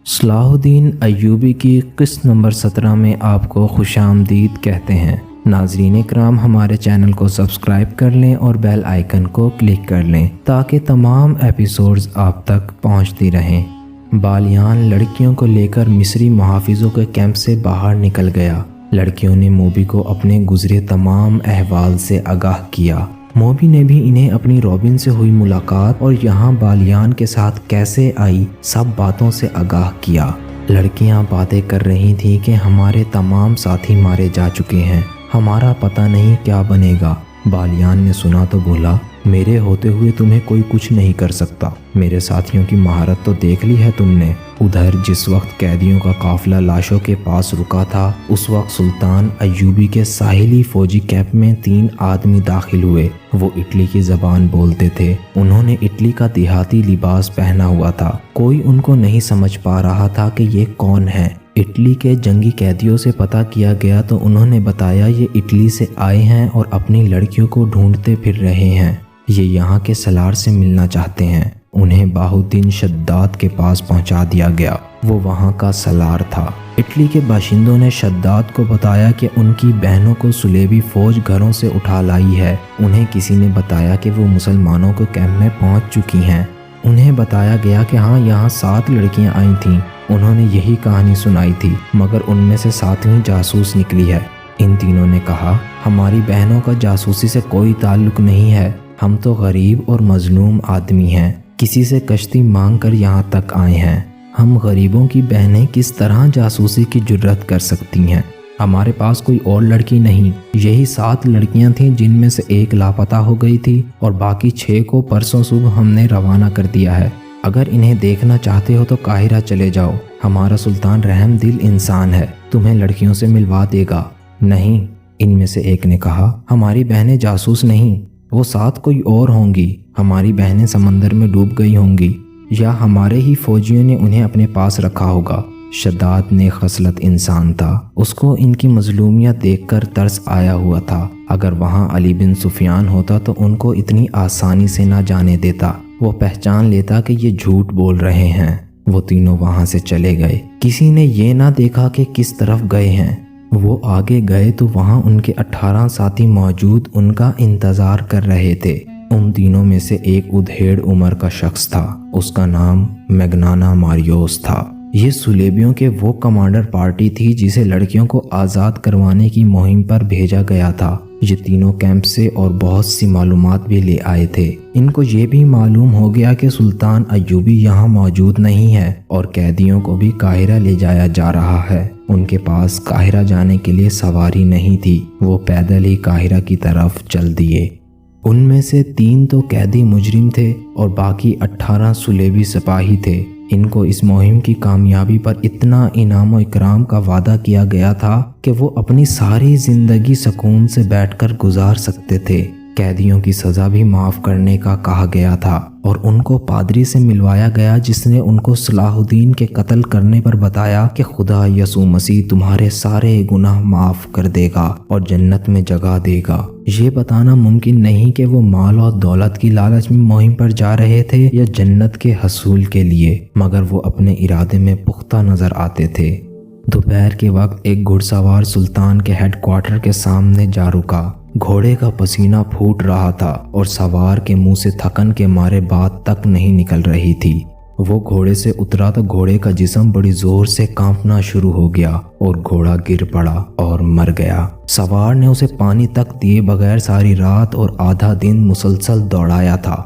صلاح الدین ایوبی کی قسط نمبر 17 میں آپ کو خوش آمدید کہتے ہیں۔ ناظرین کرام، ہمارے چینل کو سبسکرائب کر لیں اور بیل آئیکن کو کلک کر لیں تاکہ تمام ایپیسوڈز آپ تک پہنچتی رہیں۔ بالیان لڑکیوں کو لے کر مصری محافظوں کے کیمپ سے باہر نکل گیا۔ لڑکیوں نے موبی کو اپنے گزرے تمام احوال سے آگاہ کیا۔ موبی نے بھی انہیں اپنی روبن سے ہوئی ملاقات اور یہاں بالیان کے ساتھ کیسے آئی سب باتوں سے آگاہ کیا۔ لڑکیاں باتیں کر رہی تھیں کہ ہمارے تمام ساتھی مارے جا چکے ہیں، ہمارا پتہ نہیں کیا بنے گا۔ بالیان نے سنا تو بولا، میرے ہوتے ہوئے تمہیں کوئی کچھ نہیں کر سکتا۔ میرے ساتھیوں کی مہارت تو دیکھ لی ہے تم نے۔ ادھر جس وقت قیدیوں کا قافلہ لاشوں کے پاس رکا تھا، اس وقت سلطان ایوبی کے ساحلی فوجی کیمپ میں 3 آدمی داخل ہوئے۔ وہ اٹلی کی زبان بولتے تھے۔ انہوں نے اٹلی کا دیہاتی لباس پہنا ہوا تھا۔ کوئی ان کو نہیں سمجھ پا رہا تھا کہ یہ کون ہے۔ اٹلی کے جنگی قیدیوں سے پتہ کیا گیا تو انہوں نے بتایا یہ اٹلی سے آئے ہیں اور اپنی لڑکیوں کو ڈھونڈتے پھر رہے ہیں۔ یہ یہاں کے سالار سے ملنا چاہتے ہیں۔ انہیں بہاؤالدین شداد کے پاس پہنچا دیا گیا۔ وہ وہاں کا سالار تھا۔ اٹلی کے باشندوں نے شداد کو بتایا کہ ان کی بہنوں کو صلیبی فوج گھروں سے اٹھا لائی ہے۔ انہیں کسی نے بتایا کہ وہ مسلمانوں کے کیمپ میں پہنچ چکی ہیں۔ انہیں بتایا گیا کہ ہاں یہاں 7 لڑکیاں آئی تھیں۔ انہوں نے یہی کہانی سنائی تھی، مگر ان میں سے 7ویں جاسوس نکلی ہے۔ ان تینوں نے کہا، ہماری بہنوں کا جاسوسی سے کوئی تعلق نہیں ہے، ہم تو غریب اور مظلوم آدمی ہیں، کسی سے کشتی مانگ کر یہاں تک آئے ہیں۔ ہم غریبوں کی بہنیں کس طرح جاسوسی کی جرت کر سکتی ہیں؟ ہمارے پاس کوئی اور لڑکی نہیں، یہی 7 لڑکیاں تھیں جن میں سے 1 لاپتہ ہو گئی تھی اور باقی 6 کو پرسوں صبح ہم نے روانہ کر دیا ہے۔ اگر انہیں دیکھنا چاہتے ہو تو قاہرہ چلے جاؤ، ہمارا سلطان رحم دل انسان ہے، تمہیں لڑکیوں سے ملوا دے گا۔ نہیں، ان میں سے ایک نے کہا، ہماری بہنیں جاسوس نہیں، وہ 7 کوئی اور ہوں گی، ہماری بہنیں سمندر میں ڈوب گئی ہوں گی یا ہمارے ہی فوجیوں نے انہیں اپنے پاس رکھا ہوگا۔ شداد نے خصلت انسان تھا، اس کو ان کی مظلومیت دیکھ کر ترس آیا ہوا تھا۔ اگر وہاں علی بن سفیان ہوتا تو ان کو اتنی آسانی سے نہ جانے دیتا، وہ پہچان لیتا کہ یہ جھوٹ بول رہے ہیں۔ وہ تینوں وہاں سے چلے گئے۔ کسی نے یہ نہ دیکھا کہ کس طرف گئے ہیں۔ وہ آگے گئے تو وہاں ان کے 18 ساتھی موجود ان کا انتظار کر رہے تھے۔ ان تینوں میں سے ایک ادھیڑ عمر کا شخص تھا، اس کا نام میگنانا ماریوس تھا۔ یہ صلیبیوں کے وہ کمانڈر پارٹی تھی جسے لڑکیوں کو آزاد کروانے کی مہم پر بھیجا گیا تھا۔ یہ تینوں کیمپ سے اور بہت سی معلومات بھی لے آئے تھے۔ ان کو یہ بھی معلوم ہو گیا کہ سلطان ایوبی یہاں موجود نہیں ہے اور قیدیوں کو بھی قاہرہ لے جایا جا رہا ہے۔ ان کے پاس قاہرہ جانے کے لیے سواری نہیں تھی، وہ پیدل ہی قاہرہ کی طرف چل دیے۔ ان میں سے 3 تو قیدی مجرم تھے اور باقی 18 صلیبی سپاہی تھے۔ ان کو اس مہم کی کامیابی پر اتنا انعام و اکرام کا وعدہ کیا گیا تھا کہ وہ اپنی ساری زندگی سکون سے بیٹھ کر گزار سکتے تھے۔ قیدیوں کی سزا بھی معاف کرنے کا کہا گیا تھا اور ان کو پادری سے ملوایا گیا جس نے ان کو صلاح الدین کے قتل کرنے پر بتایا کہ خدا یسوع مسیح تمہارے سارے گناہ معاف کر دے گا اور جنت میں جگہ دے گا۔ یہ بتانا ممکن نہیں کہ وہ مال اور دولت کی لالچ میں مہم پر جا رہے تھے یا جنت کے حصول کے لیے، مگر وہ اپنے ارادے میں پختہ نظر آتے تھے۔ دوپہر کے وقت ایک گھڑ سوار سلطان کے ہیڈ کوارٹر کے سامنے جا رکا۔ گھوڑے کا پسینہ پھوٹ رہا تھا اور سوار کے منہ سے تھکن کے مارے بات تک نہیں نکل رہی تھی۔ وہ گھوڑے سے اترا تو گھوڑے کا جسم بڑی زور سے کانپنا شروع ہو گیا اور گھوڑا گر پڑا اور مر گیا۔ سوار نے اسے پانی تک دیے بغیر ساری رات اور آدھا دن مسلسل دوڑایا تھا۔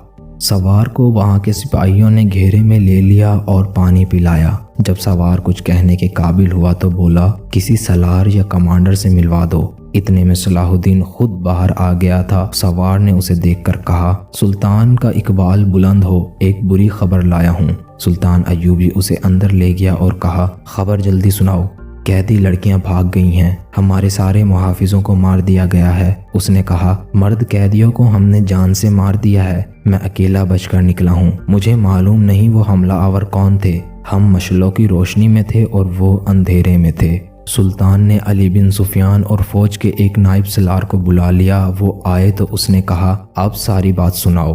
سوار کو وہاں کے سپاہیوں نے گھیرے میں لے لیا اور پانی پلایا۔ جب سوار کچھ کہنے کے قابل ہوا تو بولا، کسی سالار یا کمانڈر سے ملوا دو۔ اتنے میں صلاح الدین خود باہر آ گیا تھا۔ سوار نے اسے دیکھ کر کہا، سلطان کا اقبال بلند ہو، ایک بری خبر لایا ہوں۔ سلطان ایوبی اسے اندر لے گیا اور کہا، خبر جلدی سناؤ۔ قیدی لڑکیاں بھاگ گئی ہیں، ہمارے سارے محافظوں کو مار دیا گیا ہے۔ اس نے کہا، مرد قیدیوں کو ہم نے جان سے مار دیا ہے، میں اکیلا بچ کر نکلا ہوں، مجھے معلوم نہیں وہ حملہ آور کون تھے، ہم مشعلوں کی روشنی میں تھے اور وہ اندھیرے میں تھے۔ سلطان نے علی بن سفیان اور فوج کے ایک نائب سالار کو بلا لیا۔ وہ آئے تو اس نے کہا، اب ساری بات سناؤ۔